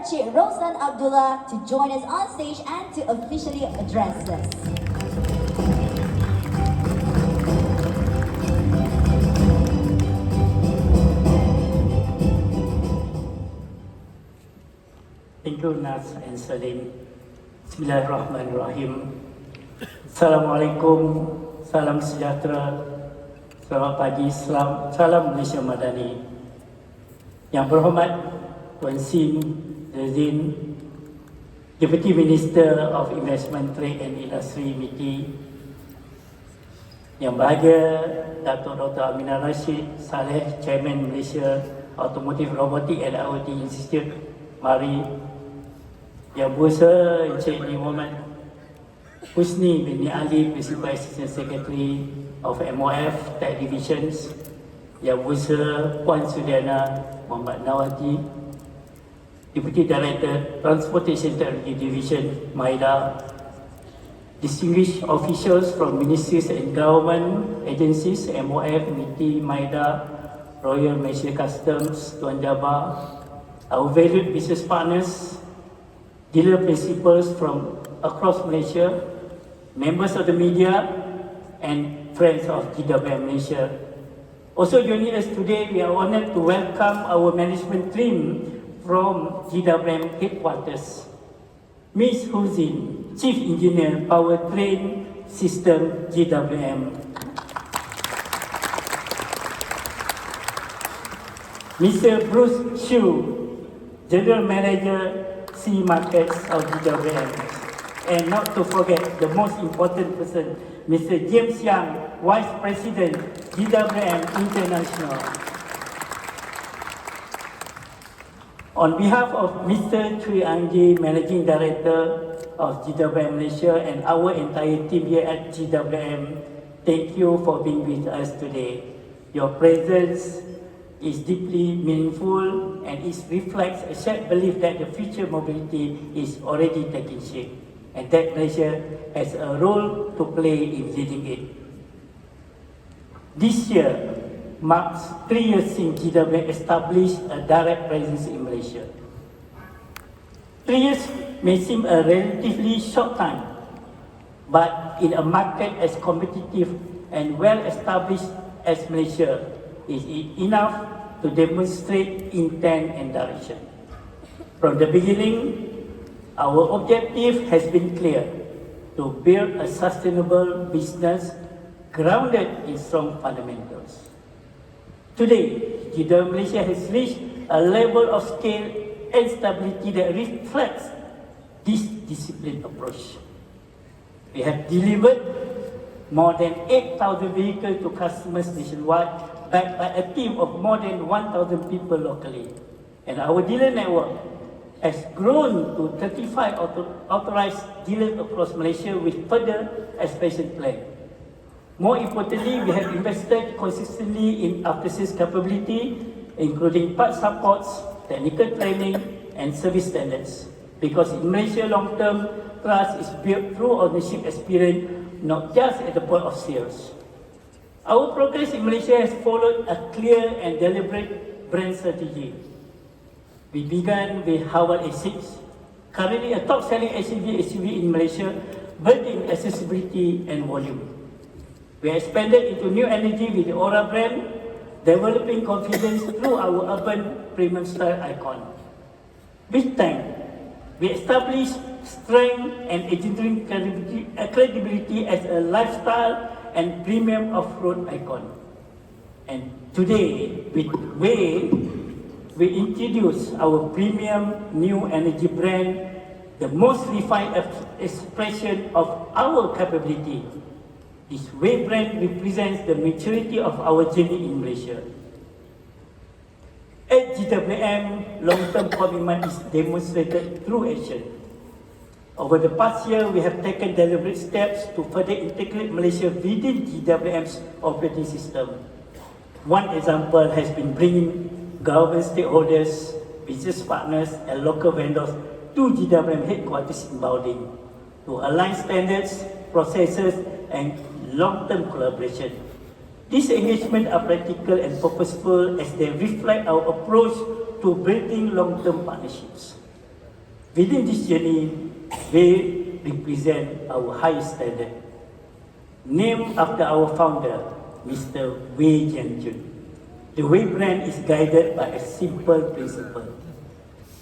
Encik Roslan Abdullah to join us on stage and to officially address us. Thank you, Nas and Salim. Bismillahirrahmanirrahim. Assalamualaikum, salam sejahtera, selamat pagi, salam Malaysia Madani. Yang berhormat Tuan Sim Zazin, Deputy Minister of Investment, Trade and Industry MITI. Yang berbahagia Datuk Dr. Aminah Rashid Saleh, Chairman Malaysia Automotive Robotic and IoT Institute, Mari. Yang Berusaha Encik Muhammad Husni bin Ali, Principal Assistant Secretary of MOF Tech Divisions. Yang Berusaha Puan Sudiana Muhammad Nawati, Deputy Director Transportation Technology Division, MIDA. Distinguished officials from ministries and government agencies, MOF, MITI, MIDA, Royal Malaysia Customs, Tuan Jabar, our valued business partners, dealer principals from across Malaysia, members of the media, and friends of GWM Malaysia. Also joining us today, we are honored to welcome our management team from GWM headquarters. Ms. Huzin, Chief Engineer, Powertrain System, GWM. Mr. Bruce Shu, General Manager, C Markets of GWM. And not to forget the most important person, Mr. James Yang, Vice President, GWM International. On behalf of Mr. Chui Angji, Managing Director of GWM Malaysia, and our entire team here at GWM, thank you for being with us today. Your presence is deeply meaningful and it reflects a shared belief that the future mobility is already taking shape and that Malaysia has a role to play in leading it. This year marks 3 years since GWM established a direct presence in Malaysia. 3 years may seem a relatively short time, but in a market as competitive and well established as Malaysia, is enough to demonstrate intent and direction. From the beginning, our objective has been clear: to build a sustainable business grounded in strong fundamentals. Today, GWM Malaysia has reached a level of scale and stability that reflects this disciplined approach. We have delivered more than 8,000 vehicles to customers nationwide, backed by a team of more than 1,000 people locally. And our dealer network has grown to 35 authorized dealers across Malaysia with further expansion plans. More importantly, we have invested consistently in after-sales capability, including part supports, technical training, and service standards. Because in Malaysia, long-term trust is built through ownership experience, not just at the point of sales. Our progress in Malaysia has followed a clear and deliberate brand strategy. We began with Hi4 A6, currently a top-selling SUV in Malaysia, building accessibility and volume. We expanded into new energy with the Aura brand, developing confidence through our urban premium style icon. With time, we established strength and engineering credibility as a lifestyle and premium off-road icon. And today, with Wey, we introduce our premium new energy brand, the most refined expression of our capability. This Wey brand represents the maturity of our journey in Malaysia. At GWM, long-term commitment is demonstrated through action. Over the past year, we have taken deliberate steps to further integrate Malaysia within GWM's operating system. One example has been bringing government stakeholders, business partners, and local vendors to GWM headquarters in Baoding to align standards, processes, and long-term collaboration. These engagements are practical and purposeful as they reflect our approach to building long-term partnerships. Within this journey, we represent our high standard, named after our founder, Mr. Wey G9. The Wey brand is guided by a simple principle.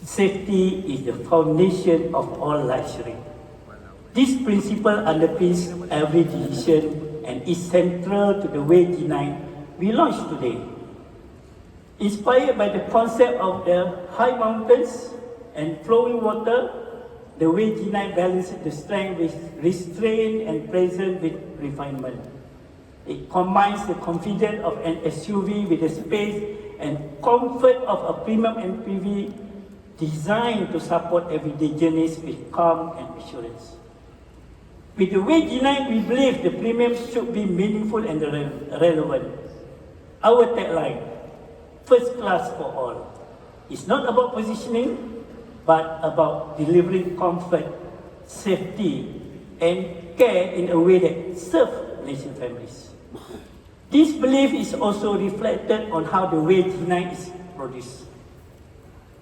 Safety is the foundation of all luxury. This principle underpins every decision and is central to the Wey G9 we launched today. Inspired by the concept of the high mountains and flowing water, the Wey G9 balances the strength with restraint and presence with refinement. It combines the confidence of an SUV with the space and comfort of a premium MPV designed to support everyday journeys with calm and assurance. With the Wey G9, we believe the premium should be meaningful and relevant. Our tagline, first class for all, is not about positioning, but about delivering comfort, safety, and care in a way that serves Malaysian families. This belief is also reflected on how the Wey G9 is produced.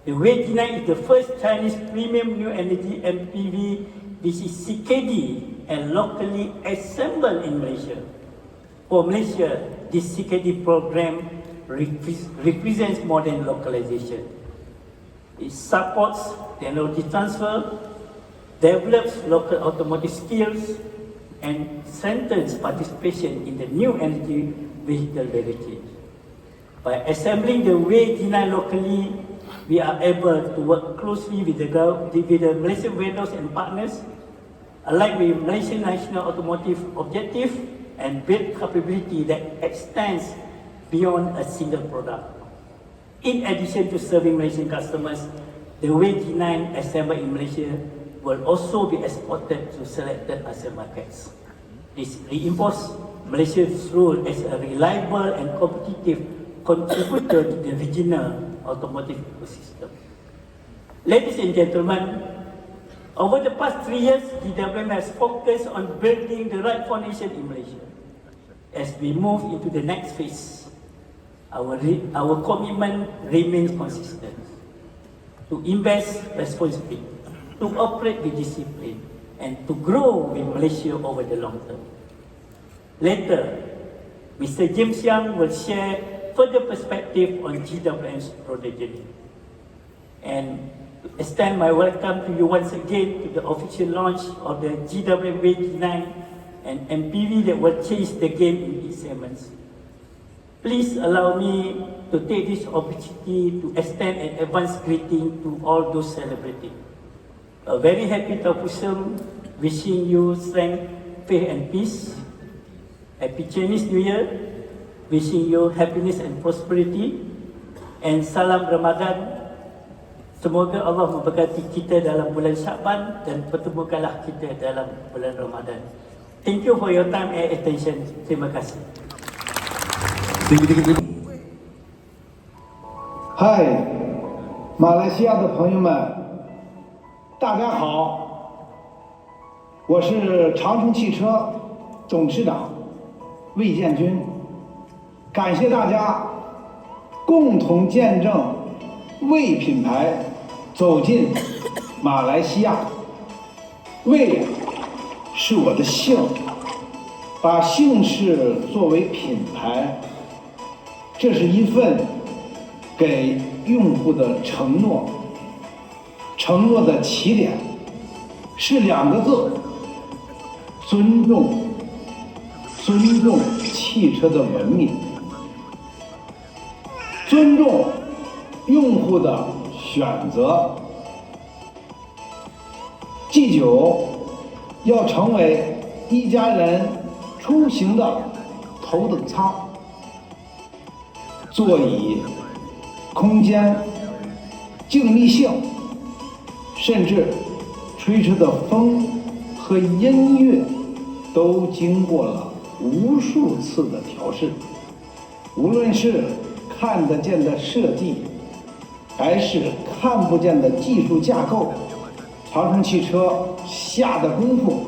The Wey G9 is the first Chinese premium new energy MPV which is CKD and locally assembled in Malaysia. For Malaysia, this CKD program represents modern localization. It supports technology transfer, develops local automotive skills, and strengthens participation in the new energy vehicle value chain. By assembling the Wey G9 locally, we are able to work closely with the Malaysian vendors and partners, aligned with Malaysian national automotive objective and build capability that extends beyond a single product. In addition to serving Malaysian customers, the Wey G9 assembled in Malaysia will also be exported to selected ASEAN markets. This reinforces Malaysia's role as a reliable and competitive contributor to the regional automotive ecosystem. Ladies and gentlemen, over the past 3 years, GWM has focused on building the right foundation in Malaysia. As we move into the next phase, our commitment remains consistent: to invest responsibly, to operate with discipline, and to grow with Malaysia over the long term. Later, Mr. James Yang will share further perspective on GWM's broader journey. And to extend my welcome to you once again to the official launch of the GWM Wey G9, an MPV that will change the game in its segments. Please allow me to take this opportunity to extend an advance greeting to all those celebrating. A very happy Taupusam, wishing you strength, faith and peace. Happy Chinese New Year, wishing you happiness and prosperity. And salam Ramadan. Semoga Allah memberkati kita dalam bulan Syakban dan pertemukanlah kita dalam bulan Ramadan. Thank you for your time and attention. Terima kasih. 嗨，马来西亚的朋友们，大家好，我是长城汽车董事长魏建军，感谢大家共同见证魏品牌走进马来西亚。魏是我的姓，把姓氏作为品牌，这是一份给用户的承诺。承诺的起点是2个字：尊重。尊重汽车的文明，尊重用户的选择。G9要成为一家人出行的头等舱，座椅、空间、静谧性，甚至吹出的风和音乐都经过了无数次的调试。无论是看得见的设计，还是看不见的技术架构，长城汽车下的功夫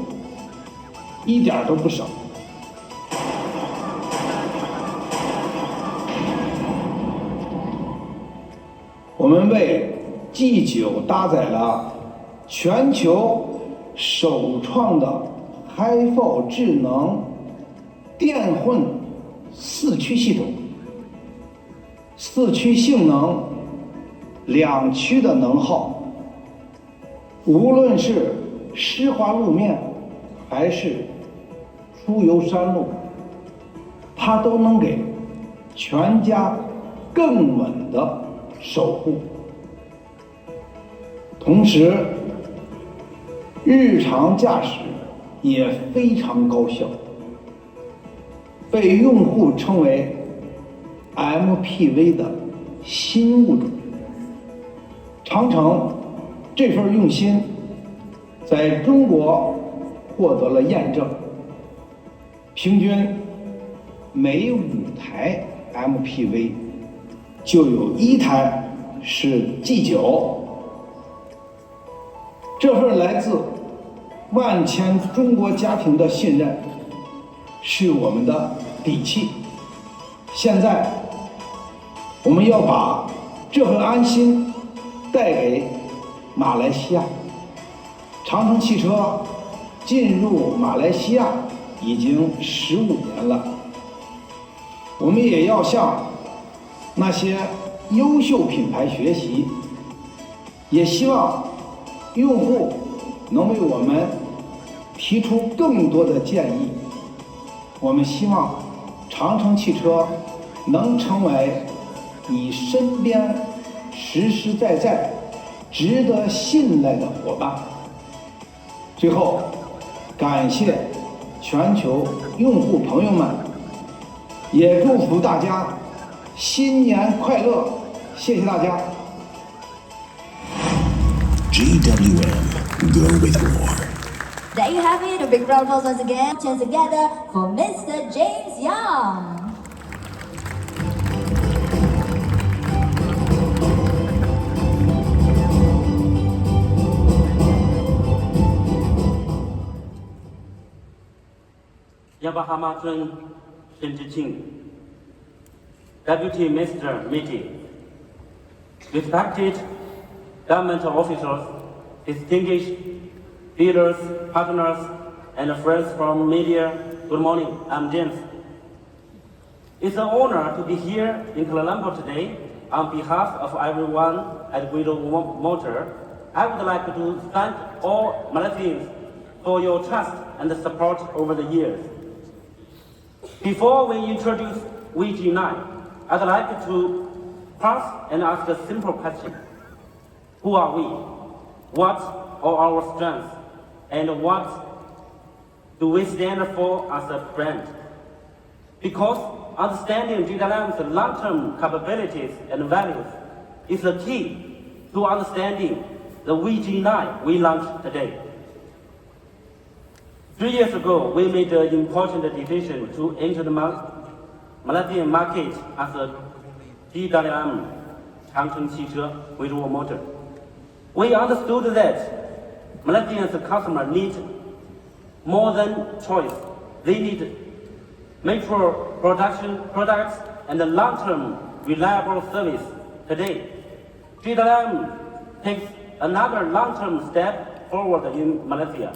一点都不少。我们为G9搭载了全球首创的 Hi4 智能电混四驱系统，四驱性能两驱的能耗，无论是湿滑路面还是出游山路，它都能给全家更稳的守护。同时，日常驾驶也非常高效，被用户称为 MPV 的新物种。长城这份用心在中国获得了验证，平均每5台 MPV 就有1台是 G9。这份来自万千中国家庭的信任是我们的底气。现在我们要把这份安心带给马来西亚。长城汽车进入马来西亚已经15年了，我们也要向那些优秀品牌学习，也希望用户能为我们提出更多的建议。我们希望长城汽车能成为你身边实实在在、值得信赖的伙伴。最后，感谢全球用户朋友们，也祝福大家新年快乐！谢谢大家。GWM, go with more. There you have it, a big round of applause once again. Hands together for Mr. James Young. Yamaha Matron Shinjiqing, Deputy Minister meeting, respected government officials, distinguished dealers, partners, and friends from media, good morning, I'm James. It's an honor to be here in Kuala Lumpur today. On behalf of everyone at GWM Motor, I would like to thank all Malaysians for your trust and support over the years. Before we introduce Wey G9, I'd like to pause and ask a simple question. Who are we? What are our strengths? And what do we stand for as a brand? Because understanding GWM's long-term capabilities and values is the key to understanding the Wey G9 we launched today. 3 years ago, we made an important decision to enter the Malaysian market as a GWM Changcheng汽车 GWM Motor. We understood that Malaysian customers need more than choice. They need mature production products and a long-term reliable service. Today, GWM takes another long-term step forward in Malaysia.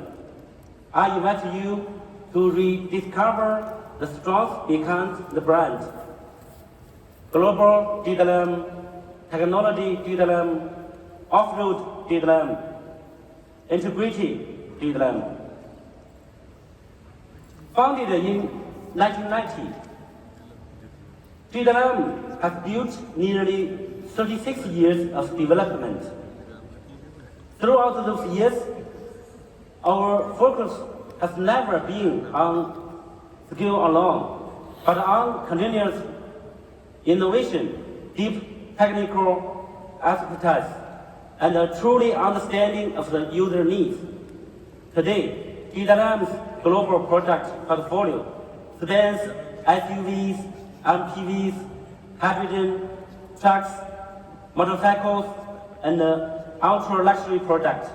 I invite you to rediscover the strengths behind the brand. Global GWM, technology GWM, off-road GWM, integrated GWM. Founded in 1990, GWM has built nearly 36 years of development. Throughout those years, our focus has never been on skill alone, but on continuous innovation, deep technical expertise, and a truly understanding of the user needs. Today, GWM's global product portfolio spans SUVs, MPVs, hydrogen trucks, motorcycles, and ultra-luxury products.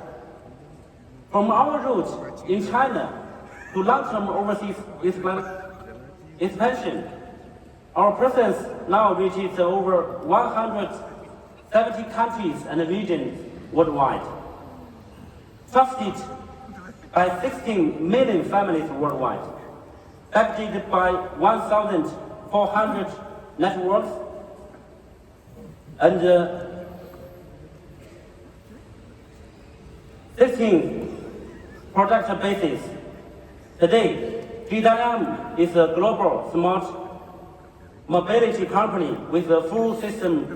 From our roots in China to long-term overseas expansion, our presence now reaches over 170 countries and regions worldwide. trusted by 16 million families worldwide, backed by 1,400 networks, and 16 product bases. Today, GWM is a global smart mobility company with a full system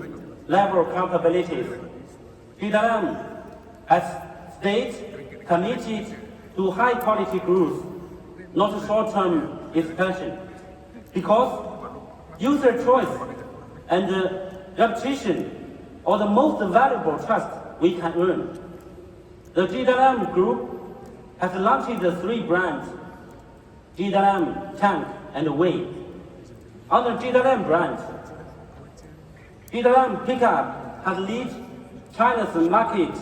level capabilities. GWM has stayed committed to high quality growth, not short-term expansion, because user choice and reputation are the most valuable trust we can earn. The GWM Group has launched the 3 brands, GWM, Tank, and Wey. Under GWM brand, GWM Pickup has led China's market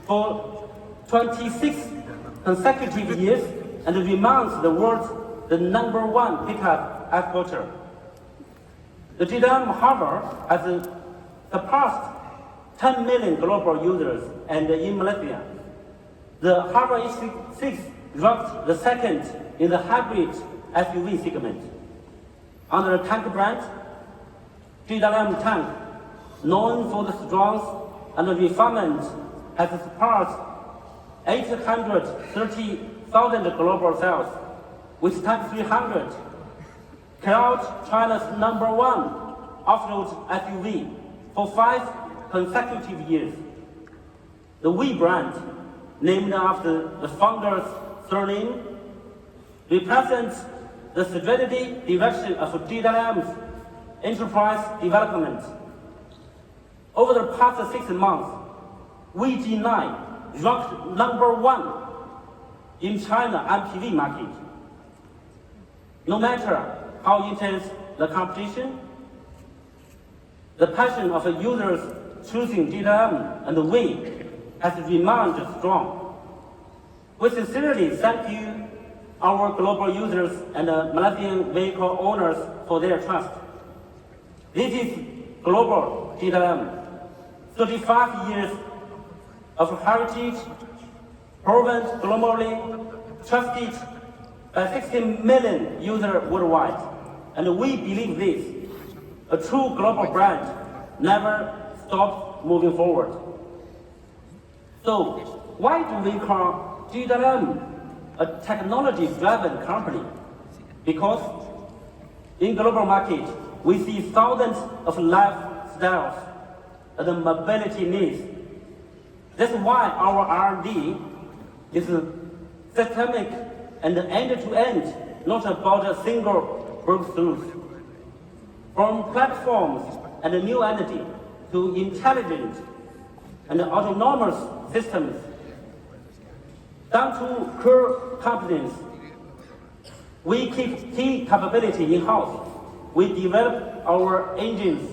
for 26 consecutive years and remains the world's #1 pickup exporter. The GWM Hi4 has surpassed 10 million global users, and in Malaysia, the Hi4 H6 ranked the second in the hybrid SUV segment. Under the Tank brand, GWM Tank, known for the strength and refinement, has surpassed 830,000 global sales, with Tank 300 crowned China's #1 off-road SUV for 5 consecutive years. The Wey brand, named after the founder's surname, represents the strategic direction of GWM's enterprise development. Over the past 6 months, Wey G9 ranked #1 in China MPV market. No matter how intense the competition, the passion of users choosing GWM and Wey has remained strong. We sincerely thank you, our global users and Malaysian vehicle owners, for their trust. This is global GWM, 35 years of heritage, proven globally, trusted by 16 million users worldwide. And we believe this, a true global brand never stops moving forward. So, why do we call GWM a technology-driven company? Because in global market, we see thousands of lifestyles and mobility needs. That's why our R&D is systemic and end-to-end, not about a single breakthrough. From platforms and new energy to intelligent and autonomous systems, down to core competence, we keep key capability in-house. We develop our engines,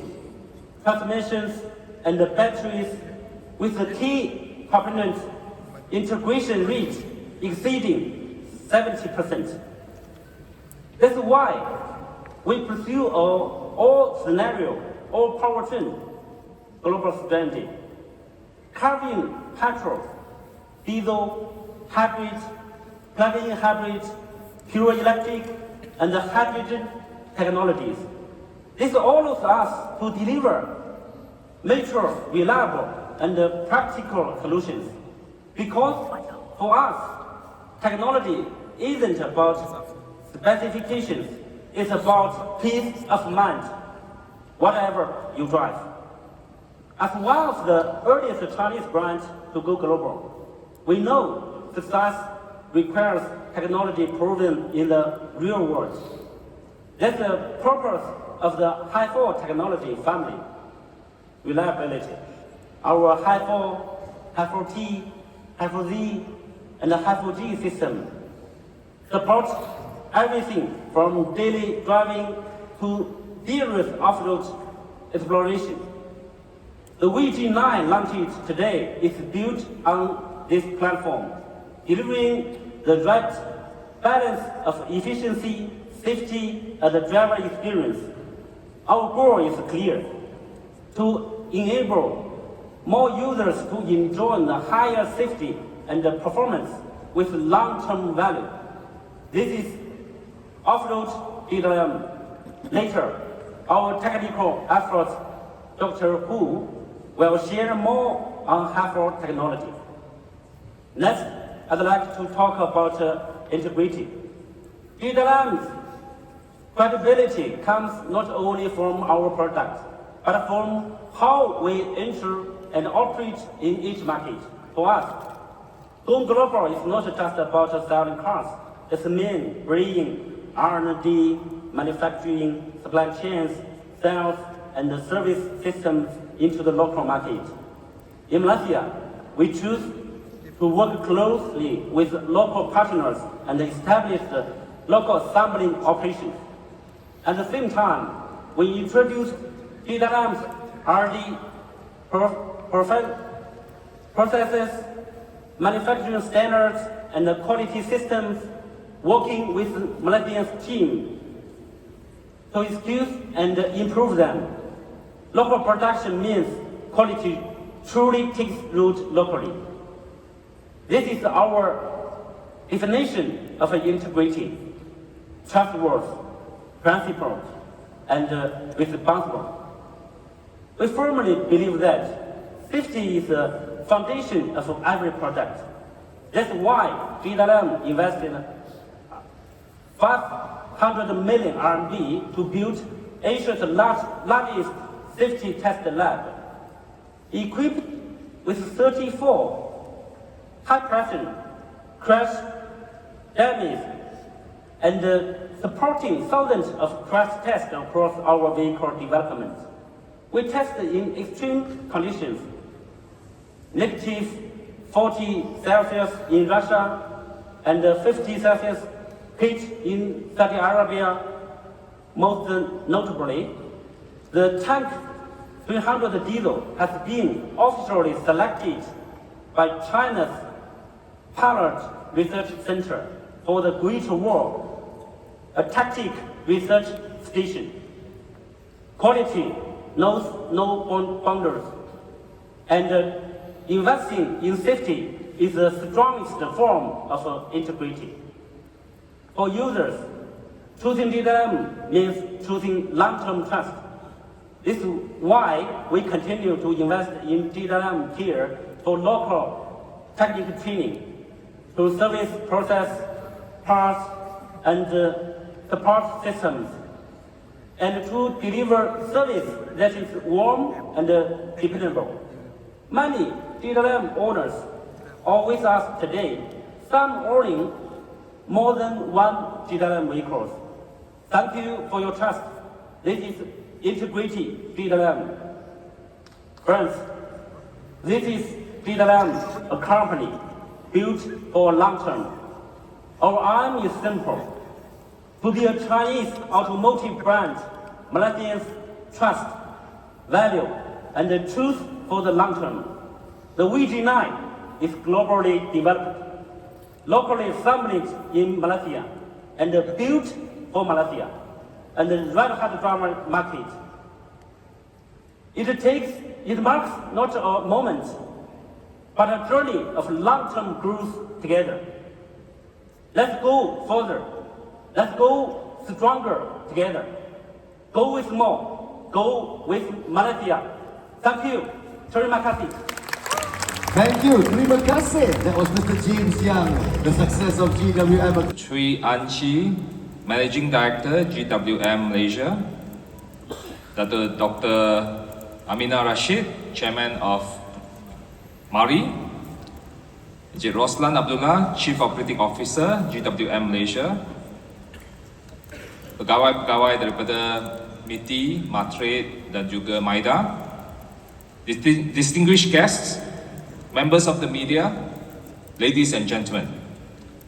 transmissions, and the batteries with the key component integration rate exceeding 70%. That's why we pursue all scenario, all powertrain global strategy, covering petrol, diesel, hybrid, plug-in hybrid, pure electric, and hydrogen technologies. This allows us to deliver mature, reliable, and practical solutions. Because for us, technology isn't about specifications, it's about peace of mind, whatever you drive. As one of the earliest Chinese brands to go global, we know success requires technology proven in the real world. That's the purpose of the Hi4 technology family. Reliability. Our Hi4, Hi4T, Hi4Z, and the Hi4G system supports everything from daily driving to serious off-road exploration. The Wey G9 launched today is built on this platform, delivering the right balance of efficiency, safety, and the driver experience. Our goal is clear: to enable more users to enjoy the higher safety and the performance with long-term value. This is off-road GWM. Later, our technical experts, Dr. Hu, will share more on Hi4 technology. Next, I'd like to talk about integrity. GWM's credibility comes not only from our product, but from how we enter and operate in each market. For us, going global is not just about selling cars. It's mean bringing R&D, manufacturing, supply chains, sales, and the service systems into the local market. In Malaysia, we choose to work closely with local partners and establish the local assembling operations. At the same time, we introduced GWM's R&D processes, manufacturing standards, and the quality systems, working with Malaysian team to excuse and improve them. Local production means quality truly takes root locally. This is our definition of integrity, trustworthy, principled, and responsible. We firmly believe that safety is the foundation of every product. That's why GWM invested 500 million RMB to build Asia's largest safety test lab, equipped with 34 high-pressure crash dummies and supporting thousands of crash tests across our vehicle development. We test in extreme conditions, negative 40 Celsius in Russia and 50 Celsius heat in Saudi Arabia. Most notably, the tank 300 diesel has been officially selected by China's Pilot Research Center for the Great Wall, a tactic research station. Quality knows no boundaries, and investing in safety is the strongest form of integrity. For users, choosing GWM means choosing long-term trust. This is why we continue to invest in GWM here for local technical training, to service process, parts, and support systems, and to deliver service that is warm and dependable. Many GWM owners are with us today, some owning more than one GWM vehicles. Thank you for your trust. This is integrity GWM. Friends, this is GWM, a company built for long term. Our aim is simple: to be a Chinese automotive brand Malaysians trust, value, and choose for the long term. The Wey G9 is globally developed, locally assembled in Malaysia, and built for Malaysia, and the red-hot driver market. It marks not a moment, but a journey of long-term growth together. Let's go further. Let's go stronger together. Go with more. Go with Malaysia. Thank you. Terima kasih. Thank you. Terima kasih. That was Mr. James Young, the success of GWM. Sri Anchi, Managing Director, GWM Malaysia. Dr. Aminah Rashid, Chairman of MARI. Encik Roslan Abdullah, Chief Operating Officer, GWM Malaysia. Pegawai-pegawai daripada MITI, Matrade dan juga MAIDA. Distinguished guests, members of the media, ladies and gentlemen.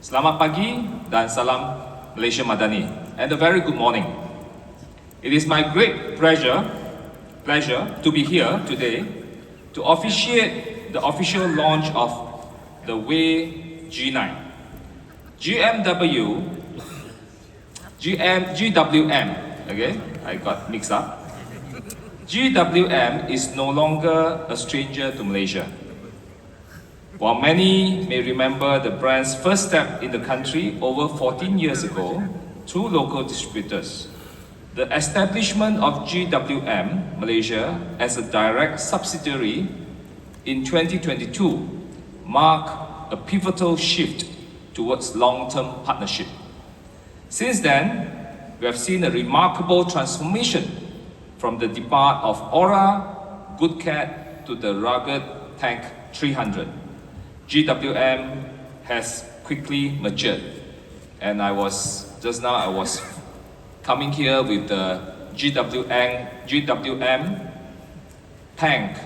Selamat pagi dan salam Malaysia Madani, and a very good morning. It is my great pleasure to be here today to officiate the official launch of the Wey G9. GWM, okay, I got mixed up. GWM is no longer a stranger to Malaysia. While many may remember the brand's first step in the country over 14 years ago through local distributors, the establishment of GWM Malaysia as a direct subsidiary in 2022 marked a pivotal shift towards long-term partnership. Since then, we have seen a remarkable transformation from the depart of Aura, Good Cat to the rugged Tank 300. GWM has quickly matured, and just now I was coming here with the GWM Tank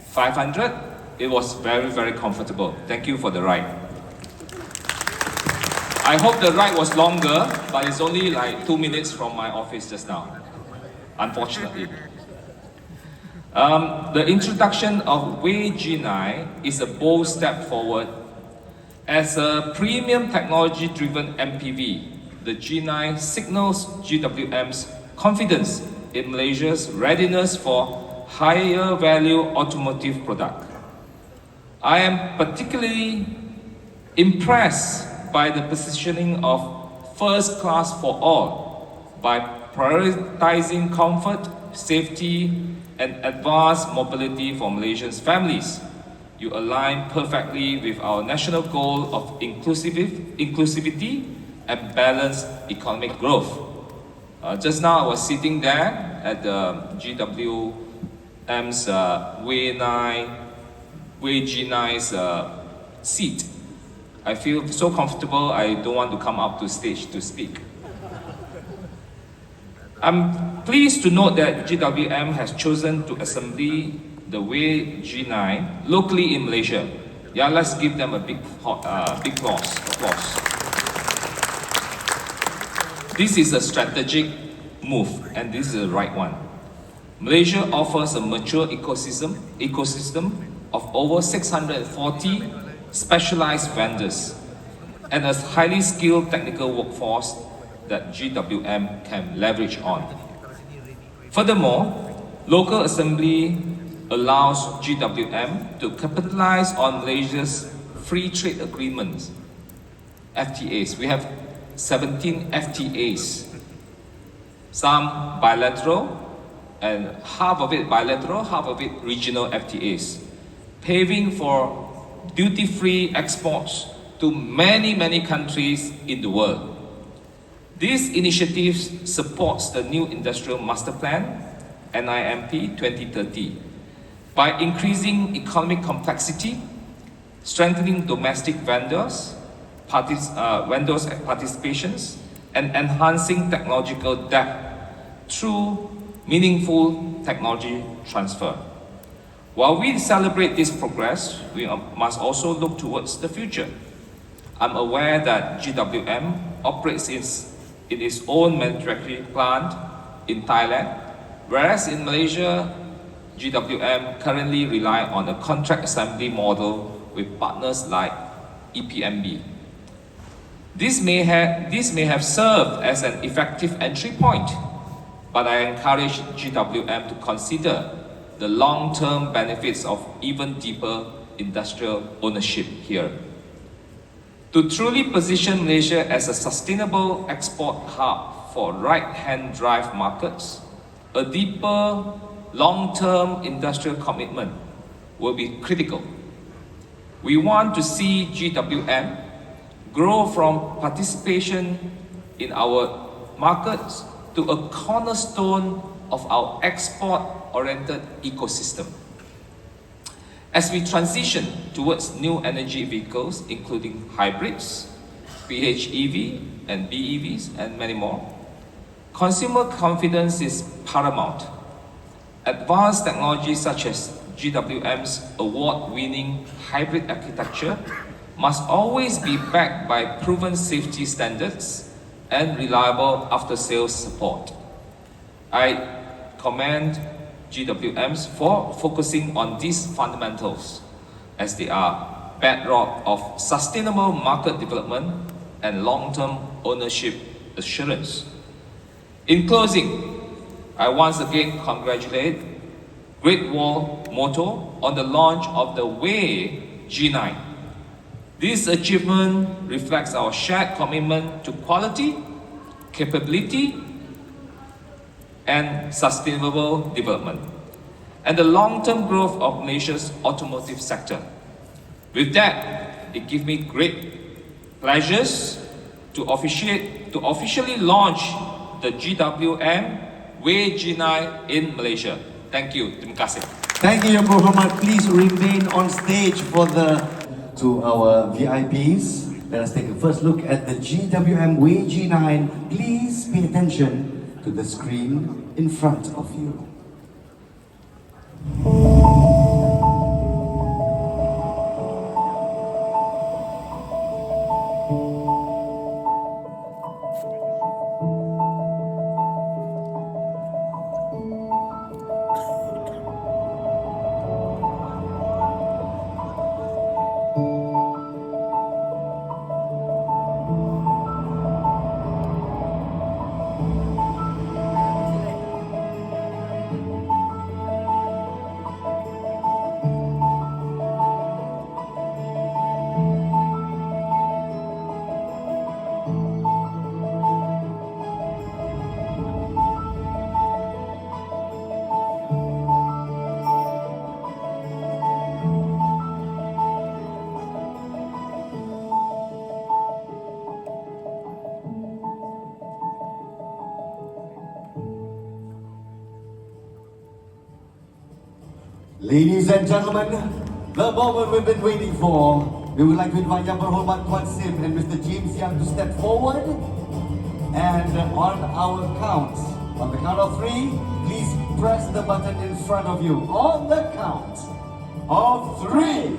500. It was very, very comfortable. Thank you for the ride. I hope the ride was longer, but it's only like 2 minutes from my office just now, unfortunately. The introduction of Wey G9 is a bold step forward. As a premium technology-driven MPV, the G9 signals GWM's confidence in Malaysia's readiness for higher value automotive product. I am particularly impressed by the positioning of first class for all by prioritizing comfort, safety, and advanced mobility for Malaysians' families. You align perfectly with our national goal of inclusivity and balanced economic growth. Just now I was sitting there at the GWM's Wey G9's seat. I feel so comfortable, I don't want to come up to stage to speak. I'm pleased to note that GWM has chosen to assemble the Wey G9 locally in Malaysia. Yeah, let's give them a big applause. This is a strategic move, and this is the right one. Malaysia offers a mature ecosystem of over 640 specialized vendors and a highly skilled technical workforce that GWM can leverage on. Furthermore, local assembly allows GWM to capitalize on Malaysia's free trade agreements, FTAs. We have 17 FTAs, some bilateral, and half of it bilateral, half of it regional FTAs, paving for duty-free exports to many, many countries in the world. This initiative supports the new Industrial Master Plan, NIMP 2030, by increasing economic complexity, strengthening domestic vendors' participations, and enhancing technological depth through meaningful technology transfer. While we celebrate this progress, we must also look towards the future. I'm aware that GWM operates in its own manufacturing plant in Thailand, whereas in Malaysia, GWM currently rely on a contract assembly model with partners like EPMB. This may have served as an effective entry point, but I encourage GWM to consider the long-term benefits of even deeper industrial ownership here. To truly position Malaysia as a sustainable export hub for right-hand drive markets, a deeper long-term industrial commitment will be critical. We want to see GWM grow from participation in our markets to a cornerstone of our export-oriented ecosystem. As we transition towards new energy vehicles, including hybrids, PHEV and BEVs, and many more, consumer confidence is paramount. Advanced technologies such as GWM's award-winning hybrid architecture must always be backed by proven safety standards and reliable after-sales support. I commend GWMs for focusing on these fundamentals, as they are bedrock of sustainable market development and long-term ownership assurance. In closing, I once again congratulate Great Wall motto on the launch of the Wey G9. This achievement reflects our shared commitment to quality, capability, and sustainable development, and the long-term growth of Malaysia's automotive sector. With that, it gives me great pleasures to officially launch the GWM Wey G9 in Malaysia. Thank you. Terima kasih. Thank you, Yang Berhormat. Please remain on stage for to our VIPs. Let us take a first look at the GWM Wey G9. Please pay attention to the screen in front of you. Ladies and gentlemen, the moment we've been waiting for. We would like to invite Yang Berhormat Tuan Sim and Mr. James Yang to step forward. And on the count of 3, please press the button in front of you. On the count of 3,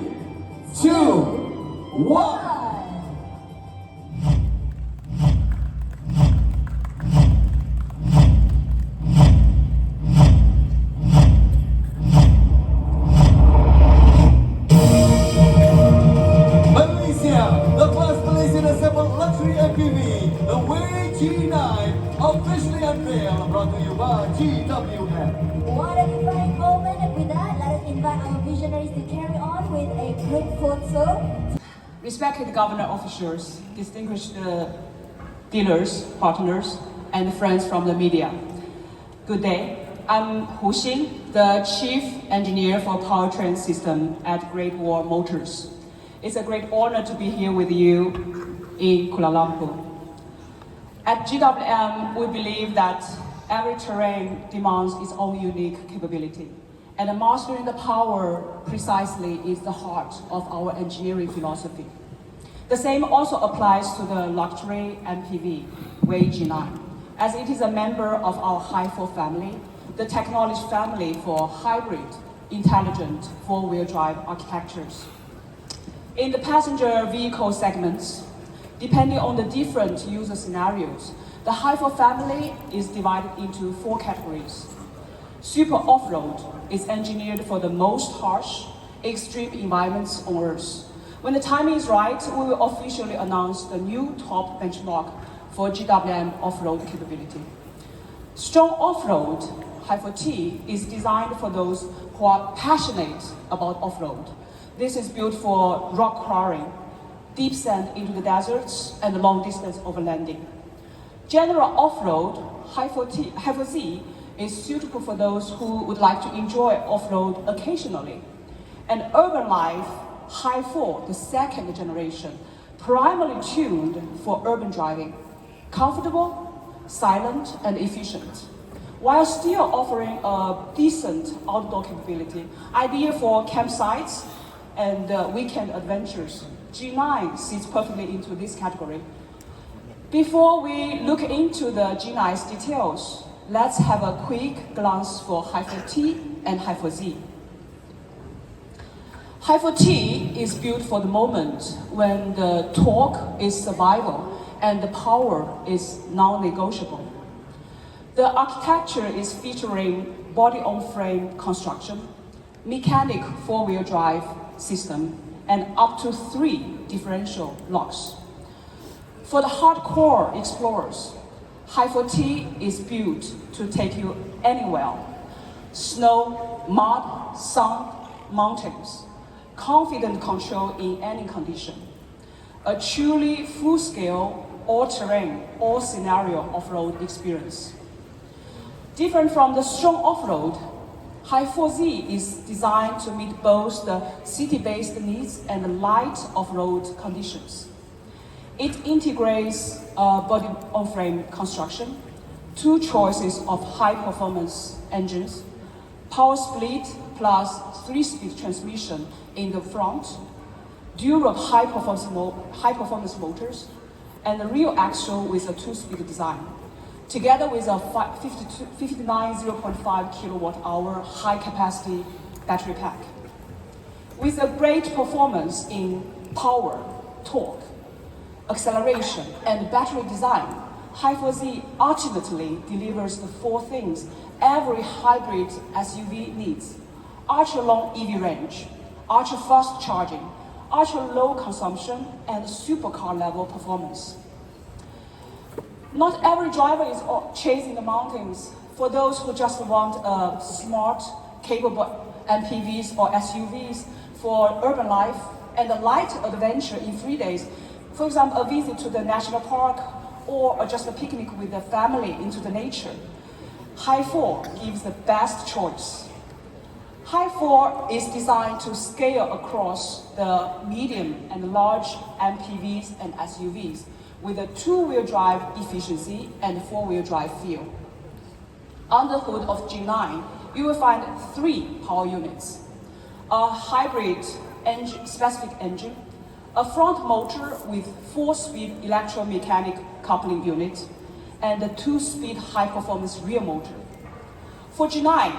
2, 1. The Wey G9 officially unveiled, brought to you by GWM. What a defining moment, and with that, let us invite our visionaries to carry on with a quick photo. Respected governor officials, distinguished dealers, partners, and friends from the media. Good day. I'm Hu Xin, the Chief Engineer for Powertrain System at Great Wall Motors. It's a great honor to be here with you in Kuala Lumpur. At GWM, we believe that every terrain demands its own unique capability, and mastering the power precisely is the heart of our engineering philosophy. The same also applies to the luxury MPV, Wey G9, as it is a member of our Hi4 family, the technology family for hybrid, intelligent, four-wheel drive architectures. In the passenger vehicle segments, depending on the different user scenarios, the Hi4 family is divided into 4 categories. Super off-road is engineered for the most harsh, extreme environments on Earth. When the timing is right, we will officially announce the new top benchmark for GWM off-road capability. Strong off-road, Hi4T, is designed for those who are passionate about off-road. This is built for rock crawling, deep sand into the deserts, and long distance overlanding. General off-road, Hi4Z, is suitable for those who would like to enjoy off-road occasionally. And urban life, Hi4, the second generation, primarily tuned for urban driving, comfortable, silent, and efficient, while still offering a decent outdoor capability, ideal for campsites and weekend adventures. G9 sits perfectly into this category. Before we look into the G9's details, let's have a quick glance for Hi4T and Hi4Z. Hi4T is built for the moment when the torque is survival and the power is non-negotiable. The architecture is featuring body-on-frame construction, mechanic four-wheel drive system, and up to 3 differential locks. For the hardcore explorers, Hi4T is built to take you anywhere. snow, mud, sun, mountains, confident control in any condition. A truly full-scale, all-terrain, all-scenario off-road experience. Different from the strong off-road, Hi4 is designed to meet both the city-based needs and the light off-road conditions. It integrates body-on-frame construction, 2 choices of high-performance engines, power split plus 3-speed transmission in the front, dual high-performance motors, and the rear axle with a 2-speed design, together with a 59 0.5 kilowatt-hour high-capacity battery pack. With a great performance in power, torque, acceleration, and battery design, Hi4 ultimately delivers the 4 things every hybrid SUV needs: ultra-long EV range, ultra-fast charging, ultra-low consumption, and supercar-level performance. Not every driver is chasing the mountains. For those who just want a smart, capable MPVs or SUVs for urban life and a light adventure in 3 days, for example, a visit to the national park or just a picnic with the family into the nature, Hi4 gives the best choice. Hi4 is designed to scale across the medium and large MPVs and SUVs with a 2-wheel drive efficiency and 4-wheel drive feel. On the hood of G9, you will find 3 power units: a hybrid specific engine, a front motor with 4-speed electromechanic coupling unit, and a 2-speed high-performance rear motor. For G9,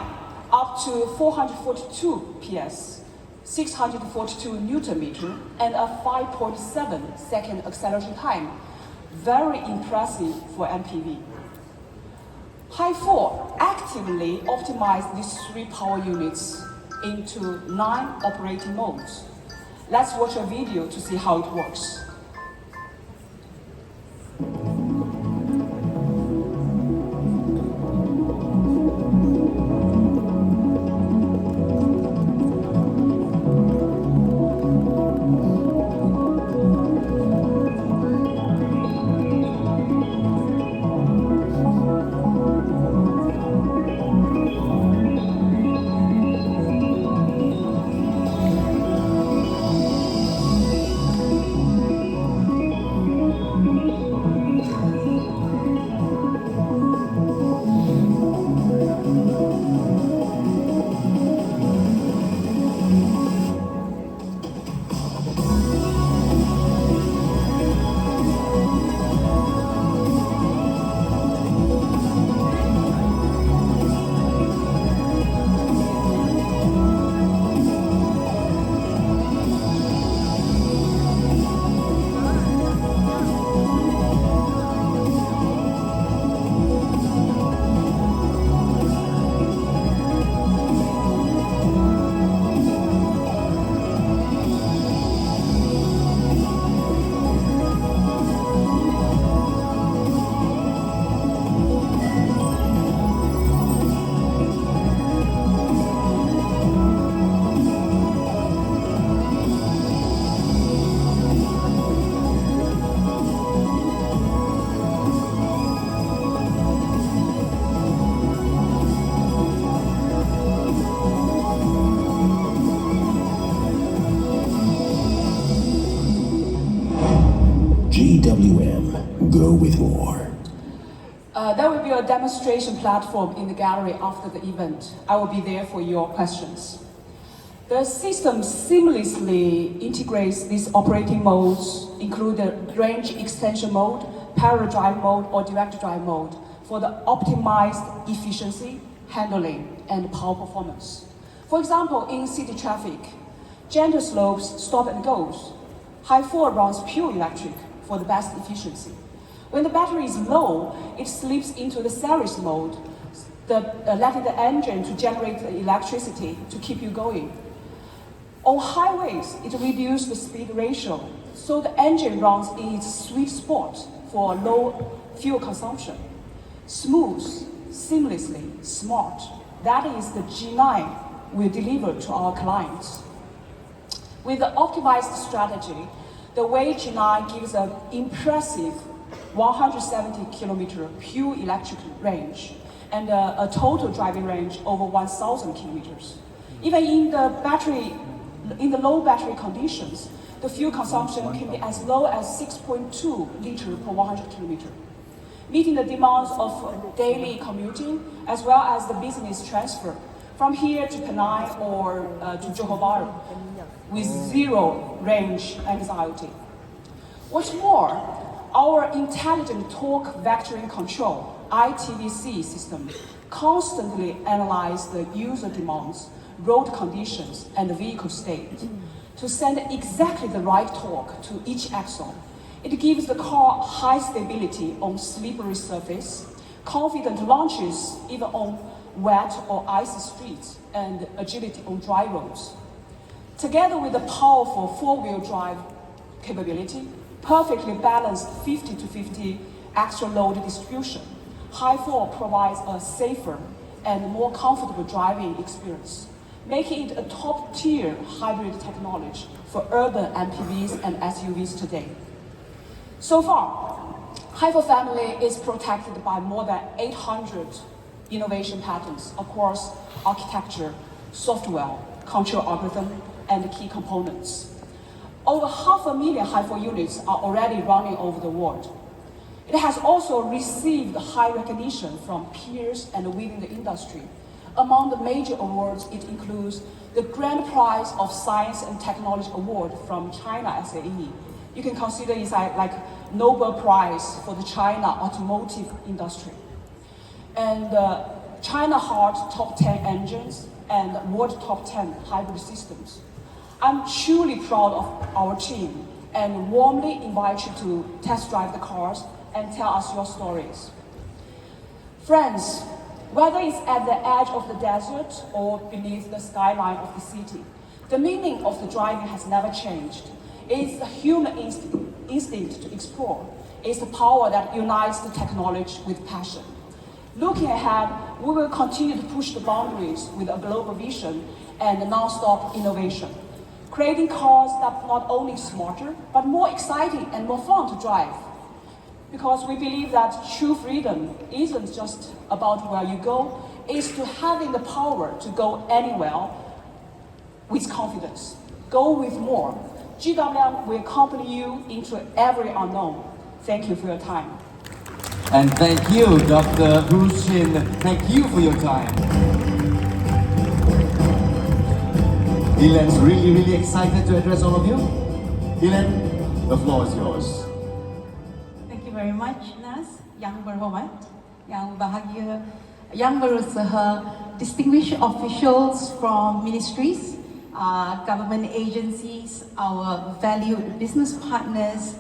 up to 442 PS, 642 Newton meter, and a 5.7 second acceleration time. Very impressive for MPV. Hi4 actively optimized these 3 power units into 9 operating modes. Let's watch a video to see how it works. GWM, go with more. There will be a demonstration platform in the gallery after the event. I will be there for your questions. The system seamlessly integrates these operating modes, including the range extension mode, parallel drive mode, or direct drive mode, for the optimized efficiency, handling, and power performance. For example, in city traffic, gentle slopes, stop and goes, Hi4 runs pure electric for the best efficiency. When the battery is low, it slips into the series mode, letting the engine to generate the electricity to keep you going. On highways, it reduces the speed ratio, so the engine runs in its sweet spot for low fuel consumption. Smooth, seamlessly, smart, That is the G9 we deliver to our clients. With the optimized strategy, the Wey G9 gives an impressive 170 kilometer pure electric range and a total driving range over 1,000 kilometers. Even in the low battery conditions, the fuel consumption can be as low as 6.2 liters per 100 kilometers, meeting the demands of daily commuting as well as the business transfer from here to Penang or to Johor Bahru with zero range anxiety. What's more, our intelligent torque vectoring control (ITVC) system constantly analyzes the user demands, road conditions, and the vehicle state to send exactly the right torque to each axle. It gives the car high stability on slippery surface, confident launches even on wet or icy streets, and agility on dry roads. Together with the powerful four-wheel drive capability, perfectly balanced 50 to 50 axle load distribution, Hi4 provides a safer and more comfortable driving experience, making it a top-tier hybrid technology for urban MPVs and SUVs today. So far, Hi4 family is protected by more than 800 innovation patents across architecture, software, control algorithm, and key components. Over 500,000 Hi4 units are already running over the world. It has also received high recognition from peers and within the industry. Among the major awards, it includes the Grand Prize of Science and Technology Award from China SAE. You can consider it like Nobel Prize for the China automotive industry. And China Heart Top 10 engines and World Top 10 hybrid systems. I'm truly proud of our team and warmly invite you to test drive the cars and tell us your stories. Friends, whether it's at the edge of the desert or beneath the skyline of the city, the meaning of the driving has never changed. It's the human instinct to explore. It's the power that unites the technology with passion. Looking ahead, we will continue to push the boundaries with a global vision and non-stop innovation, creating cars that are not only smarter, but more exciting and more fun to drive. Because we believe that true freedom isn't just about where you go, it's to having the power to go anywhere with confidence. Go with more. GWM will accompany you into every unknown. Thank you for your time. And thank you, Dr. Bruce Shin. Thank you for your time. Dylan's really excited to address all of you. Dylan, the floor is yours. Thank you very much, Nas. Yang berhormat, yang bahagia, yang berusaha, distinguished officials from ministries, government agencies, our valued business partners,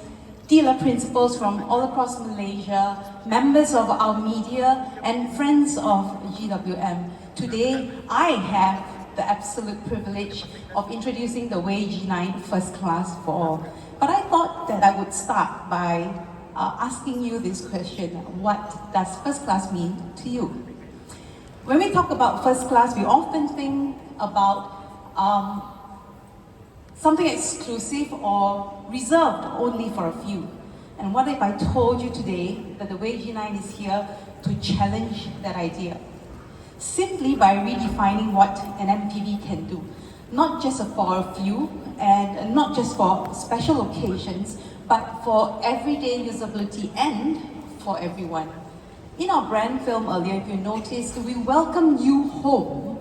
dealer principals from all across Malaysia, members of our media, and friends of GWM. Today, I have the absolute privilege of introducing the Wey G9 First Class for all. But I thought that I would start by asking you this question: what does first class mean to you? When we talk about first class, we often think about something exclusive or reserved only for a few. And what if I told you today that the Wey G9 is here to challenge that idea? Simply by redefining what an MPV can do, not just for a few and not just for special occasions, but for everyday usability and for everyone. In our brand film earlier, if you noticed, we welcome you home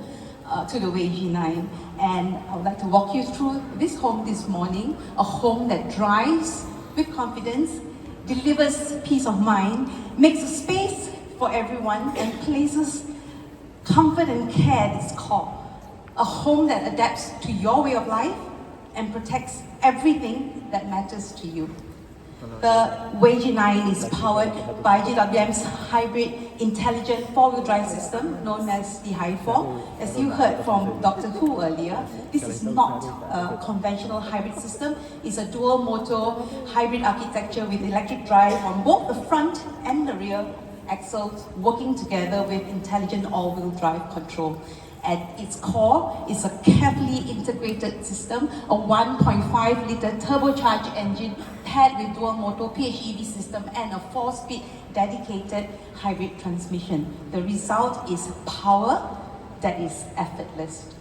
to the Wey G9, and I would like to walk you through this home this morning, a home that drives with confidence, delivers peace of mind, makes a space for everyone, and places comfort and care at its core. A home that adapts to your way of life and protects everything that matters to you. The Wey G9 is powered by GWM's hybrid intelligent four-wheel drive system known as the Hi4. As you heard from Dr. Hu earlier, this is not a conventional hybrid system. It's a dual motor hybrid architecture with electric drive on both the front and the rear axles working together with intelligent all-wheel drive control. At its core is a carefully integrated system, a 1.5-litre turbocharged engine paired with dual-motor PHEV system and a 4-speed dedicated hybrid transmission. The result is power that is effortless.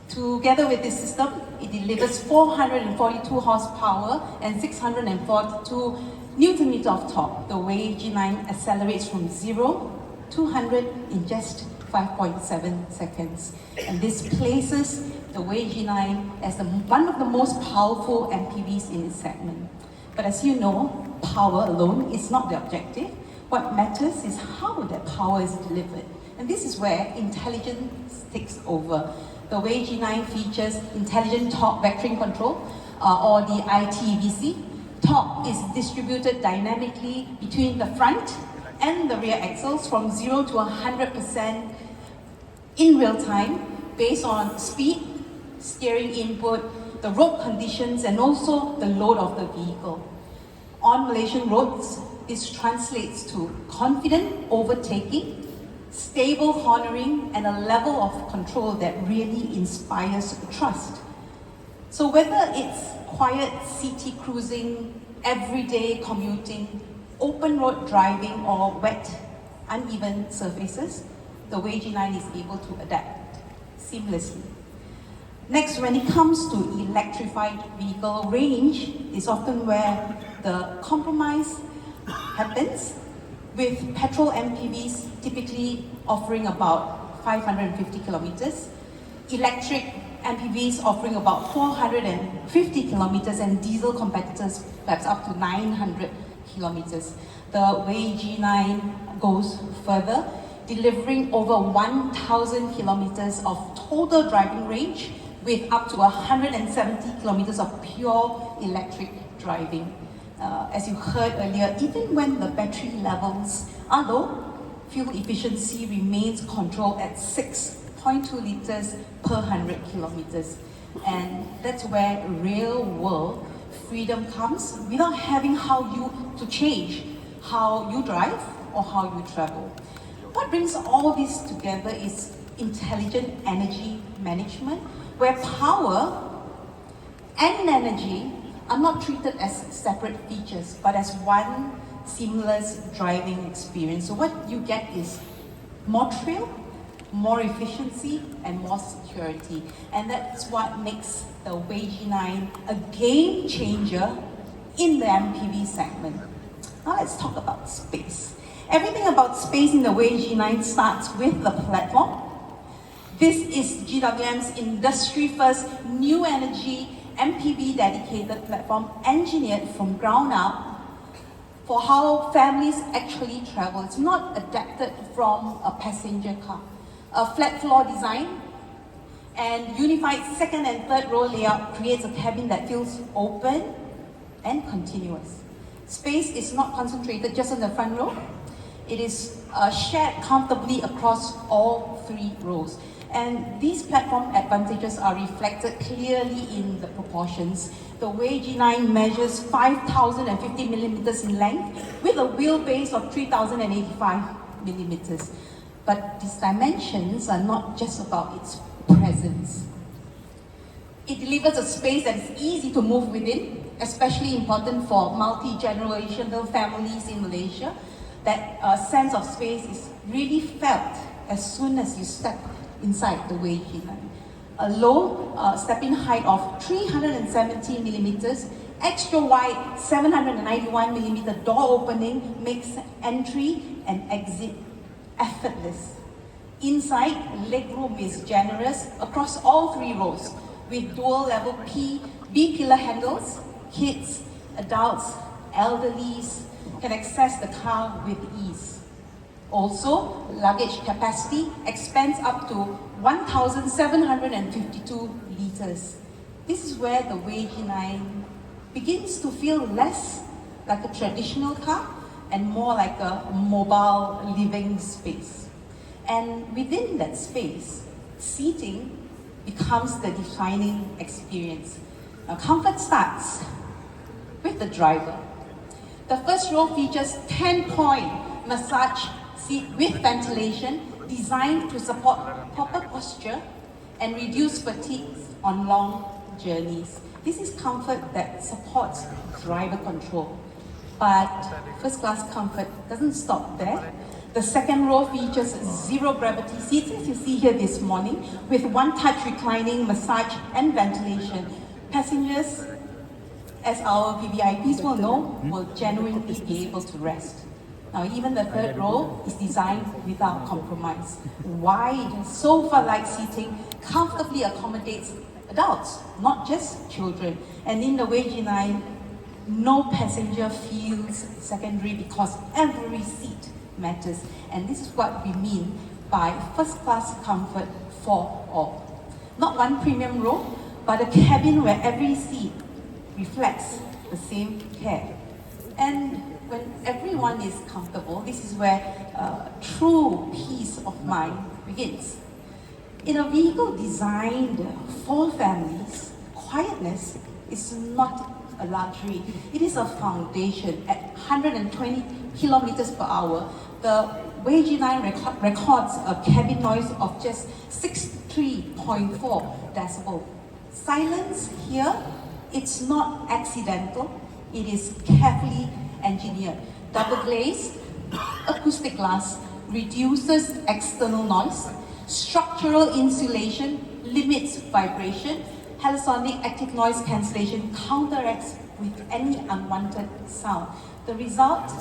Together with this system, it delivers 442 horsepower and 642 Newton-meter of torque. The Wey G9 accelerates from 0 to 100 in just 5.7 seconds. And this places the Wey G9 as one of the most powerful MPVs in its segment. But as you know, power alone is not the objective. What matters is how that power is delivered. And this is where intelligence takes over. The Wey G9 features intelligent torque vectoring control, or the ITVC. Torque is distributed dynamically between the front and the rear axles from 0 to 100% in real time based on speed, steering input, the road conditions, and also the load of the vehicle. On Malaysian roads, this translates to confident overtaking, stable cornering, and a level of control that really inspires trust. So whether it's quiet city cruising, everyday commuting, open road driving, or wet, uneven surfaces, the Wey G9 is able to adapt seamlessly. Next, when it comes to electrified vehicle range, is often where the compromise happens, with petrol MPVs typically offering about 550 kilometers, electric MPVs offering about 450 kilometers, and diesel competitors perhaps up to 900 kilometers. The Wey G9 goes further, delivering over 1,000 kilometers of total driving range with up to 170 kilometers of pure electric driving. As you heard earlier, even when the battery levels are low, fuel efficiency remains controlled at 6.2 liters per 100 kilometers. And that's where real-world freedom comes without having to change how you drive or how you travel. What brings all this together is intelligent energy management, where power and energy are not treated as separate features, but as one seamless driving experience. So what you get is more thrill, more efficiency, and more security. And that's what makes the Wey G9 a game changer in the MPV segment. Now let's talk about space. Everything about space in the Wey G9 starts with the platform. This is GWM's industry-first new energy MPV dedicated platform, engineered from ground up for how families actually travel. It's not adapted from a passenger car. A flat floor design and unified second and third row layout creates a cabin that feels open and continuous. Space is not concentrated just on the front row. It is shared comfortably across all 3 rows. And these platform advantages are reflected clearly in the proportions. The Wey G9 measures 5,050 millimeters in length with a wheelbase of 3,085 millimeters. But these dimensions are not just about its presence. It delivers a space that is easy to move within, especially important for multi-generational families in Malaysia. That sense of space is really felt as soon as you step inside the Wey G9. A low step-in height of 370 millimeters, extra wide 791 millimeter door opening makes entry and exit effortless. Inside, legroom is generous across all 3 rows with dual level B-pillar handles. Kids, adults, elderlies can access the car with ease. Also, luggage capacity expands up to 1,752 liters. This is where the Wey G9 begins to feel less like a traditional car and more like a mobile living space. And within that space, seating becomes the defining experience. Now, comfort starts with the driver. The first row features 10-point massage seat with ventilation designed to support proper posture and reduce fatigue on long journeys. This is comfort that supports driver control. But first class comfort doesn't stop there. The second row features zero gravity seats, as you see here this morning, with one-touch reclining, massage and ventilation. Passengers, as our VVIPs will know, will genuinely be able to rest. Now, even the third row is designed without compromise. Wide, sofa-like seating comfortably accommodates adults, not just children. And in the Wey G9, no passenger feels secondary because every seat matters. And this is what we mean by first-class comfort for all. Not one premium row, but a cabin where every seat reflects the same care. And when everyone is comfortable, this is where true peace of mind begins. In a vehicle designed for families, quietness is not a luxury. It is a foundation. At 120 kilometers per hour, the Wey G9 records a cabin noise of just 63.4 decibel. Silence here, it's not accidental. It is carefully engineered. Double glazed acoustic glass reduces external noise. Structural insulation limits vibration. Haloxonic active noise cancellation counteracts with any unwanted sound. The result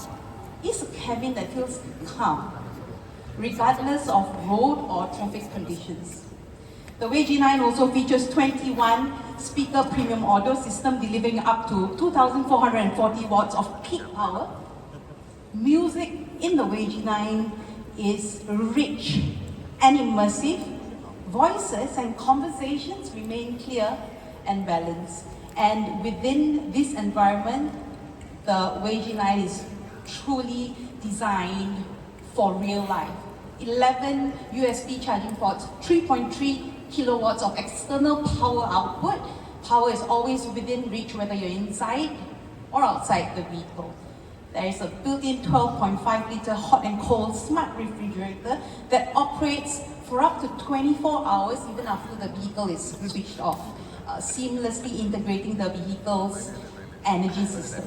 is a cabin that feels calm, regardless of road or traffic conditions. The Wey G9 also features 21 speaker premium audio system delivering up to 2,440 watts of peak power. Music in the Wey G9 is rich and immersive. Voices and conversations remain clear and balanced. And within this environment, the Wey G9 is truly designed for real life. 11 USB charging ports, 3.3 kilowatts of external power output. Power is always within reach whether you're inside or outside the vehicle. There is a built-in 12.5 liter hot and cold smart refrigerator that operates for up to 24 hours even after the vehicle is switched off, seamlessly integrating the vehicle's energy system.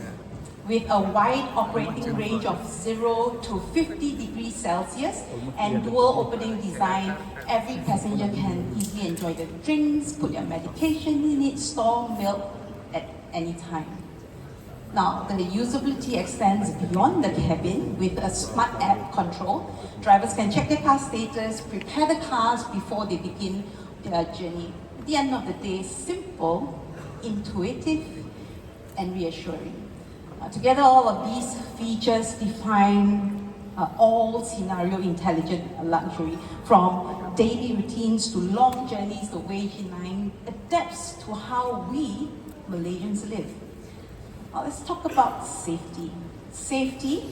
With a wide operating range of 0 to 50 degrees Celsius and dual opening design, every passenger can easily enjoy their drinks, put their medication in it, store milk at any time. Now, the usability extends beyond the cabin with a smart app control. Drivers can check their car status, prepare the cars before they begin their journey. At the end of the day, simple, intuitive, and reassuring. Together, all of these features define all scenario intelligent luxury. From daily routines to long journeys, the Wey G9 adapts to how we Malaysians live. Now let's talk about safety. Safety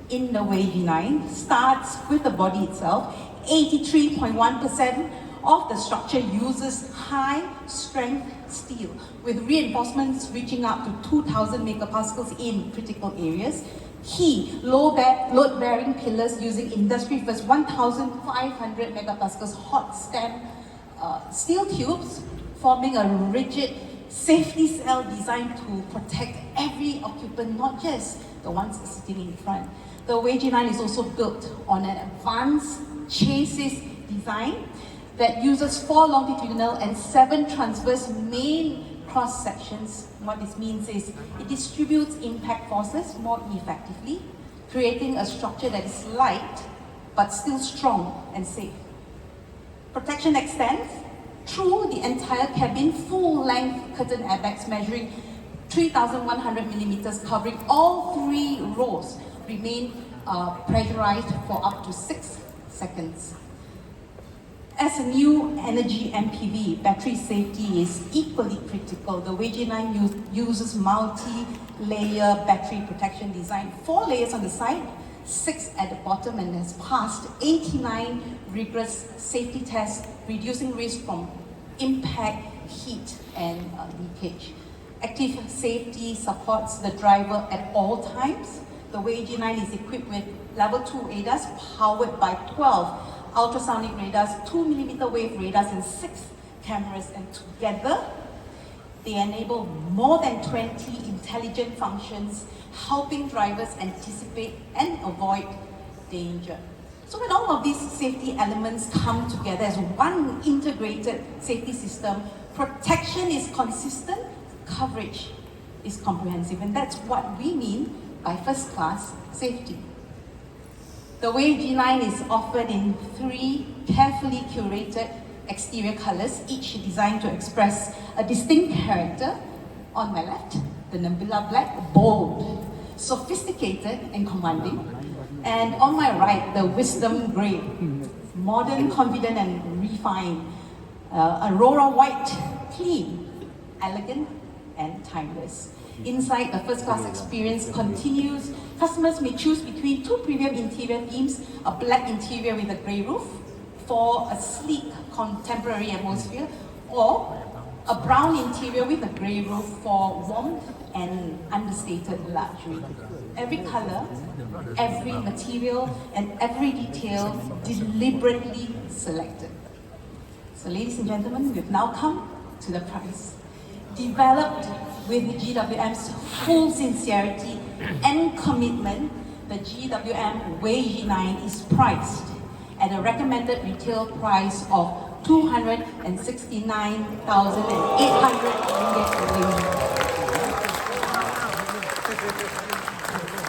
in the Wey G9 starts with the body itself. 83.1% of the structure uses high-strength steel, with reinforcements reaching up to 2,000 megapascals in critical areas. Key load-bearing pillars using industry-first 1,500 megapascals hot stem steel tubes, forming a rigid safety cell designed to protect every occupant, not just the ones sitting in front. The Wey G9 is also built on an advanced chassis design that uses 4 longitudinal and 7 transverse main cross sections. What this means is it distributes impact forces more effectively, creating a structure that is light but still strong and safe. Protection extends through the entire cabin, full-length curtain airbags measuring 3,100 millimeters, covering all 3 rows, remain pressurized for up to 6 seconds. As a new energy MPV, battery safety is equally critical. The Wey G9 uses multi-layer battery protection design, 4 layers on the side, 6 at the bottom, and has passed 89 rigorous safety tests, reducing risk from impact, heat, and leakage. Active safety supports the driver at all times. the Wey G9 is equipped with level 2 ADAS powered by 12 ultrasonic radars, 2mm wave radars, and 6 cameras. And together, they enable more than 20 intelligent functions, helping drivers anticipate and avoid danger. So when all of these safety elements come together as one integrated safety system, protection is consistent, coverage is comprehensive, and that's what we mean by first-class safety. The Wey G9 is offered in 3 carefully curated exterior colors, each designed to express a distinct character. On my left, the Nabila Black, bold, sophisticated and commanding. And on my right, the Wisdom Grey, modern, confident and refined. Aurora White, clean, elegant and timeless. Inside, the first-class experience continues. Customers may choose between 2 premium interior themes, a black interior with a grey roof for a sleek, contemporary atmosphere, or a brown interior with a grey roof for warmth and understated luxury. Every color, every material, and every detail deliberately selected. So ladies and gentlemen, we've now come to the price. Developed with GWM's full sincerity and commitment, the GWM Wey G9 is priced at a recommended retail price of 269,800 ringgit.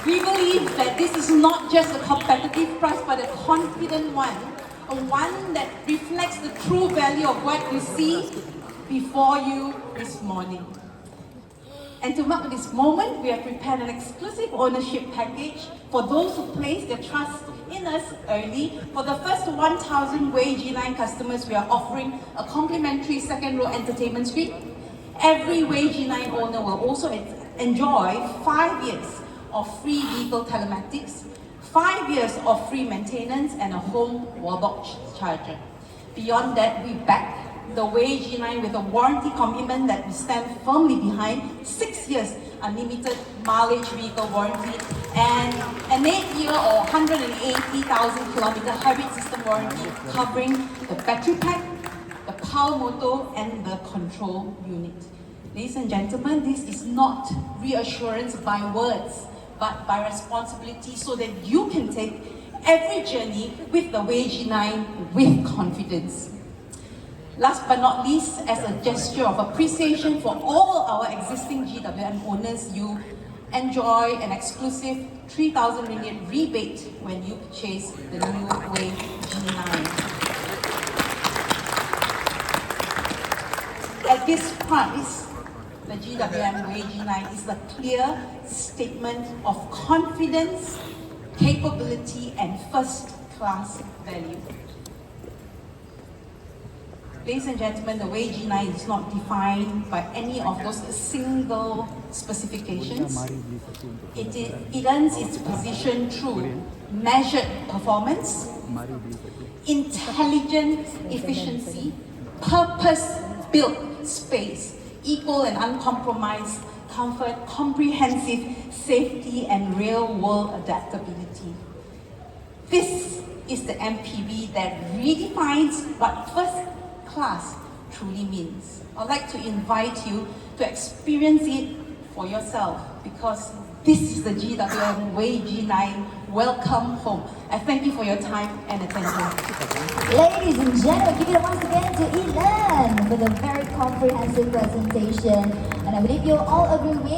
We believe that this is not just a competitive price, but a confident one that reflects the true value of what you see before you this morning. And to mark this moment, we have prepared an exclusive ownership package for those who place their trust in us early. For the first 1,000 Wey G9 customers, we are offering a complimentary second-row entertainment screen. Every Wey G9 owner will also enjoy 5 years of free vehicle telematics, 5 years of free maintenance, and a home wallbox charger. Beyond that, we back the Wey G9 with a warranty commitment that we stand firmly behind, 6 years unlimited mileage vehicle warranty, and an 8-year or 180,000 kilometer hybrid system warranty covering the battery pack, the power motor, and the control unit. Ladies and gentlemen, this is not reassurance by words, but by responsibility, so that you can take every journey with the Wey G9 with confidence. Last but not least, as a gesture of appreciation for all our existing GWM owners, you enjoy an exclusive 3,000 ringgit rebate when you purchase the new Wey G9. At this price, the GWM Wey G9 is a clear statement of confidence, capability, and first-class value. Ladies and gentlemen, the Wey G9 is not defined by any of those single specifications. It earns its position through measured performance, intelligent efficiency, purpose-built space, equal and uncompromised comfort, comprehensive safety, and real-world adaptability. This is the MPV that redefines what first-class truly means. I'd like to invite you to experience it for yourself, because this is the GWM Wey G9. Welcome home. I thank you for your time and attention. Ladies and gentlemen, give it up once again to Elan for the very comprehensive presentation. And I believe you'll all agree with